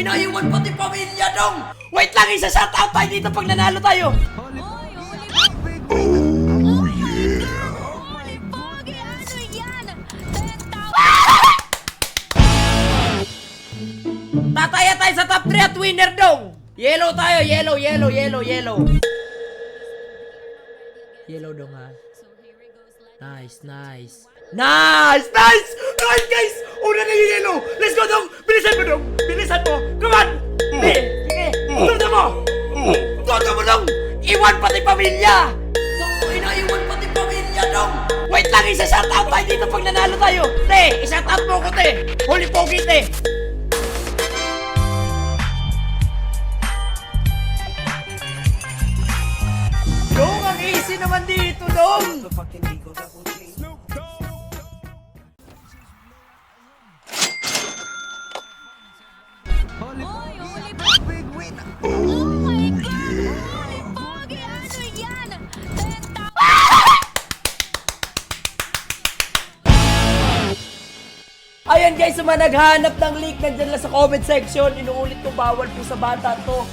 Inaiwan pati pamilya dong! Wait lang, isa-shoutout tayo dito pag nanalo tayo! Tataya tayo sa top 3 at winner dong! Yellow tayo, yellow. Yellow dong ha. Nice. Nice guys! Una na yung yellow! Let's go dong! Bilisan mo dong! Bilisan mo! Come on! Sige! Toto mo dong! Iwan pati pamilya! Inaiwan pati pamilya dong! Wait lang, isa-shoutout tayo dito pag nanalo tayo! Te! Isa-shoutout mo ko te! Holy pogi te! Dong! Ang easy naman dito dong! Ayan guys, sa mga naghahanap ng link, nandyan lang sa comment section. Inuulit ko, bawal po sa bata to.